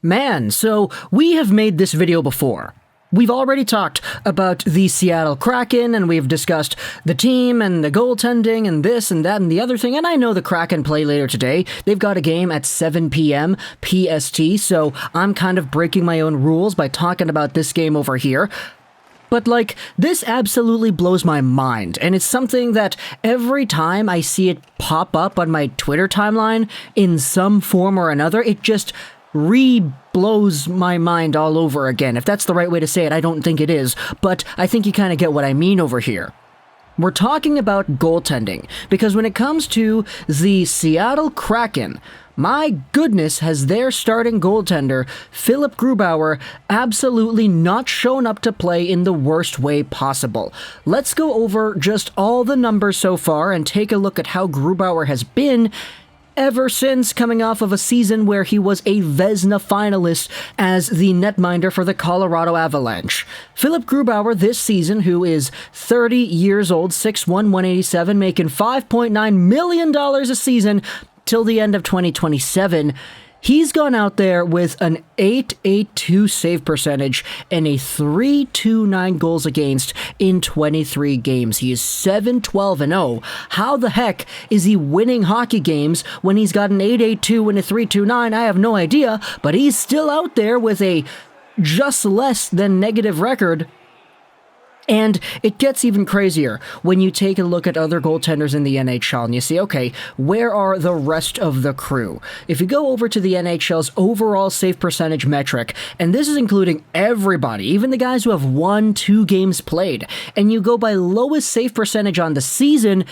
Man, so we have made this video before. We've already talked about the Seattle Kraken, and we've discussed the team and the goaltending and this and that and the other thing, and I know the Kraken play later today. They've got a game at 7 p.m. PST, so I'm kind of breaking my own rules by talking about this game over here. But this absolutely blows my mind, and it's something that every time I see it pop up on my Twitter timeline in some form or another, it just blows my mind all over again. If that's the right way to say it, I don't think it is, but I think you kind of get what I mean over here. We're talking about goaltending, because when it comes to the Seattle Kraken, my goodness, has their starting goaltender, Philipp Grubauer, absolutely not shown up to play in the worst way possible. Let's go over just all the numbers so far and take a look at how Grubauer has been ever since coming off of a season where he was a Vezina finalist as the netminder for the Colorado Avalanche. Philipp Grubauer this season, who is 30 years old, 6'1", 187, making $5.9 million a season till the end of 2027, he's gone out there with an .882 save percentage and a .329 goals against in 23 games. He is 7-12-0. How the heck is he winning hockey games when he's got an .882 and a .329? I have no idea, but he's still out there with a just less than negative record. And it gets even crazier when you take a look at other goaltenders in the NHL and you see, okay, where are the rest of the crew? If you go over to the NHL's overall save percentage metric, and this is including everybody, even the guys who have 1-2 games played, and you go by lowest save percentage on the season,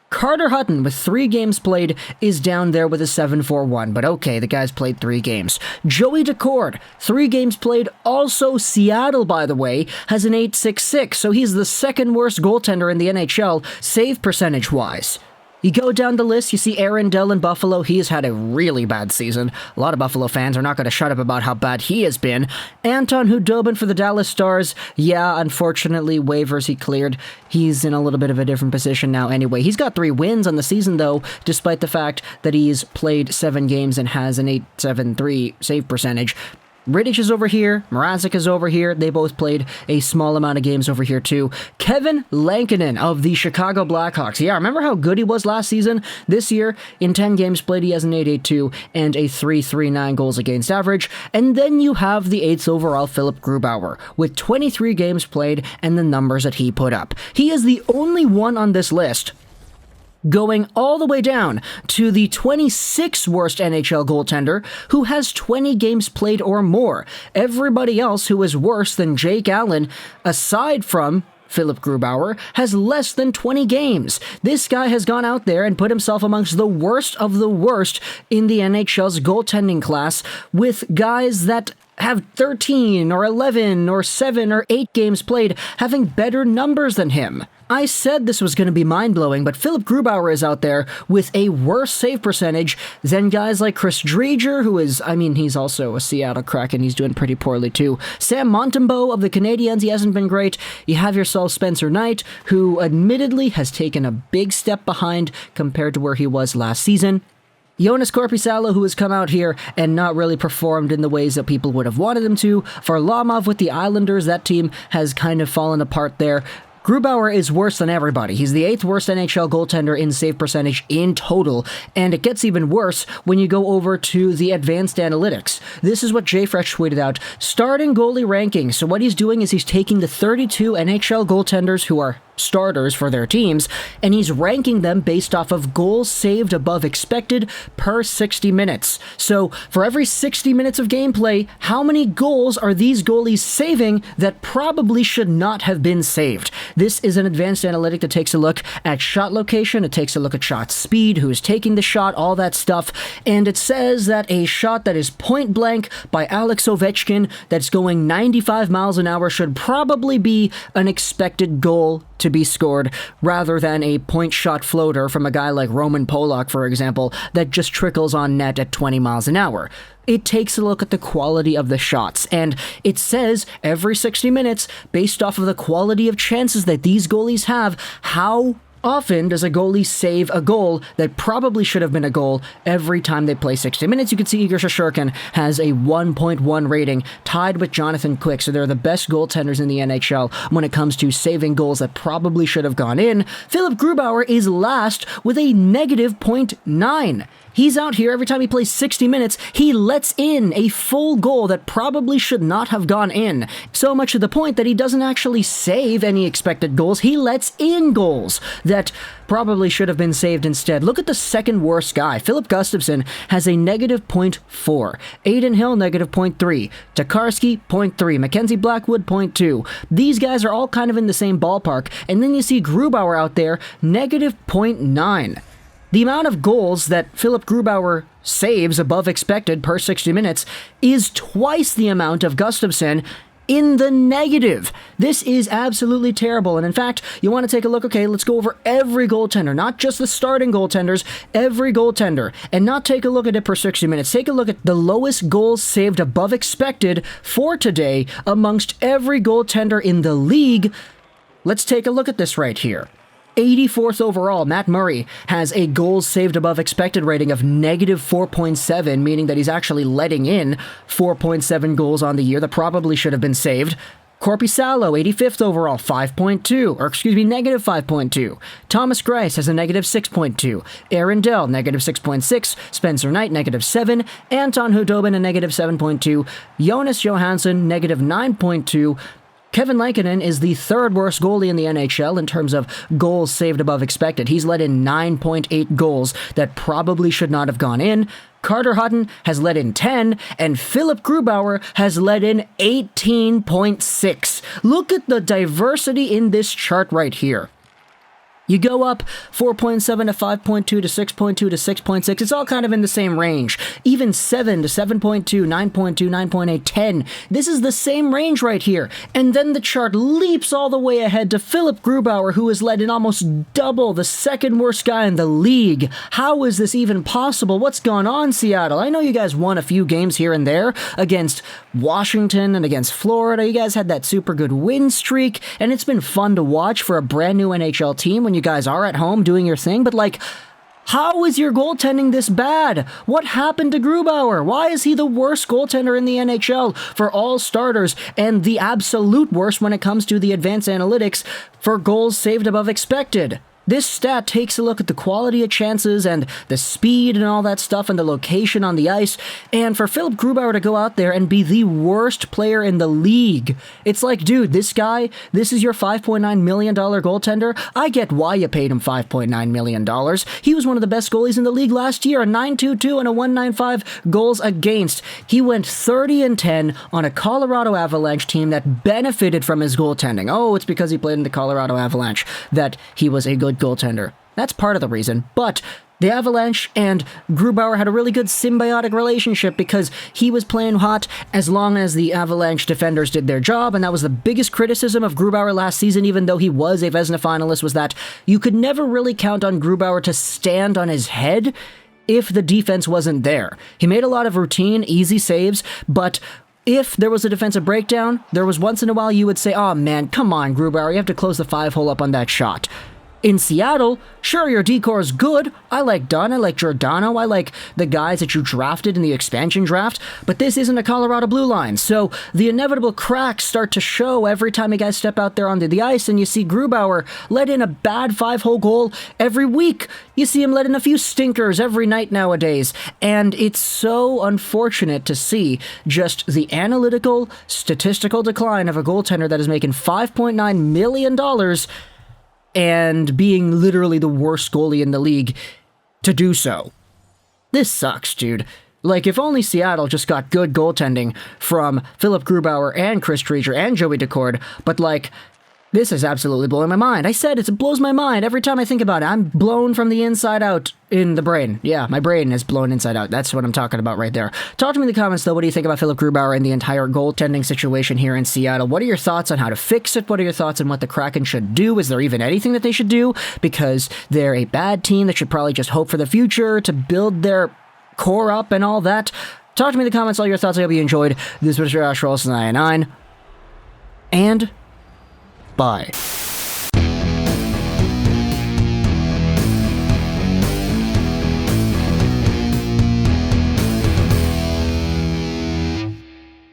Carter Hutton, with 3 games played, is down there with a 7.41, but okay, the guy's played 3 games. Joey Daccord, 3 games played, also Seattle, by the way, has an .866, so he's the second worst goaltender in the NHL, save percentage-wise. You go down the list, you see Aaron Dell in Buffalo. He has had a really bad season. A lot of Buffalo fans are not going to shut up about how bad he has been. Anton Khudobin for the Dallas Stars. Yeah, unfortunately, waivers he cleared. He's in a little bit of a different position now anyway. He's got 3 wins on the season, though, despite the fact that he's played 7 games and has an .873 save percentage. Rittich is over here, Mrazek is over here, they both played a small amount of games over here too. Kevin Lankinen of the Chicago Blackhawks. Yeah, remember how good he was last season? This year, in 10 games played, he has an .882 and a .339 goals against average. And then you have the 8th overall Philipp Grubauer, with 23 games played and the numbers that he put up. He is the only one on this list going all the way down to the 26th worst NHL goaltender, who has 20 games played or more. Everybody else who is worse than Jake Allen, aside from Philipp Grubauer, has less than 20 games. This guy has gone out there and put himself amongst the worst of the worst in the NHL's goaltending class, with guys that have 13 or 11 or 7 or 8 games played having better numbers than him. I said this was going to be mind-blowing, but Philipp Grubauer is out there with a worse save percentage than guys like Chris Driedger, who is, he's also a Seattle Kraken. He's doing pretty poorly too. Sam Montembeault of the Canadiens, he hasn't been great. You have yourself Spencer Knight, who admittedly has taken a big step behind compared to where he was last season. Joonas Korpisalo, who has come out here and not really performed in the ways that people would have wanted him to. Varlamov with the Islanders, that team has kind of fallen apart there. Grubauer is worse than everybody. He's the 8th worst NHL goaltender in save percentage in total, and it gets even worse when you go over to the advanced analytics. This is what JFresh tweeted out. Starting goalie ranking. So what he's doing is he's taking the 32 NHL goaltenders who are starters for their teams, and he's ranking them based off of goals saved above expected per 60 minutes. So for every 60 minutes of gameplay, how many goals are these goalies saving that probably should not have been saved? This is an advanced analytic that takes a look at shot location, it takes a look at shot speed, who's taking the shot, all that stuff, and it says that a shot that is point blank by Alex Ovechkin that's going 95 miles an hour should probably be an expected goal to be scored, rather than a point shot floater from a guy like Roman Polak, for example, that just trickles on net at 20 miles an hour. It takes a look at the quality of the shots, and it says every 60 minutes, based off of the quality of chances that these goalies have, how often does a goalie save a goal that probably should have been a goal every time they play 60 minutes? You can see Igor Shesterkin has a 1.1 rating, tied with Jonathan Quick, so they're the best goaltenders in the NHL when it comes to saving goals that probably should have gone in. Philipp Grubauer is last with a negative 0.9. He's out here every time he plays 60 minutes, he lets in a full goal that probably should not have gone in. So much to the point that he doesn't actually save any expected goals, he lets in goals that probably should have been saved instead. Look at the second worst guy. Filip Gustavsson has a negative 0.4. Adin Hill, negative 0.3. Tokarski, 0.3. Mackenzie Blackwood, 0.2. These guys are all kind of in the same ballpark. And then you see Grubauer out there, negative 0.9. The amount of goals that Philipp Grubauer saves above expected per 60 minutes is twice the amount of Gustavsson in the negative. This is absolutely terrible. And in fact, you want to take a look, okay, let's go over every goaltender, not just the starting goaltenders, every goaltender, and not take a look at it per 60 minutes. Take a look at the lowest goals saved above expected for today amongst every goaltender in the league. Let's take a look at this right here. 84th overall, Matt Murray has a goals saved above expected rating of negative 4.7, meaning that he's actually letting in 4.7 goals on the year that probably should have been saved. Korpisalo, 85th overall, negative 5.2. Thomas Greiss has a negative 6.2. Aaron Dell, negative 6.6. Spencer Knight, negative 7. Anton Hudobin, a negative 7.2. Jonas Johansson, negative 9.2. Kevin Lankin is the third worst goalie in the NHL in terms of goals saved above expected. He's let in 9.8 goals that probably should not have gone in. Carter Hutton has let in 10, and Philipp Grubauer has let in 18.6. Look at the diversity in this chart right here. You go up 4.7 to 5.2 to 6.2 to 6.6. It's all kind of in the same range. Even 7 to 7.2, 9.2, 9.8, 10. This is the same range right here. And then the chart leaps all the way ahead to Philipp Grubauer, who has led in almost double the second worst guy in the league. How is this even possible? What's gone on, Seattle? I know you guys won a few games here and there against Washington and against Florida. You guys had that super good win streak, and it's been fun to watch for a brand new NHL team when you guys are at home doing your thing, but like, how is your goaltending this bad? What happened to Grubauer? Why is he the worst goaltender in the NHL for all starters and the absolute worst when it comes to the advanced analytics for goals saved above expected? This stat takes a look at the quality of chances and the speed and all that stuff and the location on the ice, and for Philipp Grubauer to go out there and be the worst player in the league, it's like, dude, this guy, this is your $5.9 million goaltender? I get why you paid him $5.9 million. He was one of the best goalies in the league last year, a .922 and a .195 goals against. He went 30-10 on a Colorado Avalanche team that benefited from his goaltending. Oh, it's because he played in the Colorado Avalanche that he was a good goaltender. That's part of the reason, but the Avalanche and Grubauer had a really good symbiotic relationship because he was playing hot as long as the Avalanche defenders did their job, and that was the biggest criticism of Grubauer last season, even though he was a Vezina finalist, was that you could never really count on Grubauer to stand on his head if the defense wasn't there. He made a lot of routine, easy saves, but if there was a defensive breakdown, there was once in a while you would say, oh man, come on, Grubauer, you have to close the 5-hole up on that shot. In Seattle, sure, your decor is good. I like Dunn, I like Giordano, I like the guys that you drafted in the expansion draft, but this isn't a Colorado Blue Line, so the inevitable cracks start to show every time you guys step out there onto the ice, and you see Grubauer let in a bad 5-hole goal every week. You see him let in a few stinkers every night nowadays, and it's so unfortunate to see just the analytical, statistical decline of a goaltender that is making $5.9 million and being literally the worst goalie in the league to do so. This sucks, dude. Like, if only Seattle just got good goaltending from Philipp Grubauer and Chris Driedger and Joey Daccord, but like, this is absolutely blowing my mind. I said it blows my mind every time I think about it. I'm blown from the inside out in the brain. Yeah, my brain is blown inside out. That's what I'm talking about right there. Talk to me in the comments, though. What do you think about Philipp Grubauer and the entire goaltending situation here in Seattle? What are your thoughts on how to fix it? What are your thoughts on what the Kraken should do? Is there even anything that they should do? Because they're a bad team that should probably just hope for the future to build their core up and all that. Talk to me in the comments, all your thoughts. I hope you enjoyed. This was your Ash Rolls 99. And bye.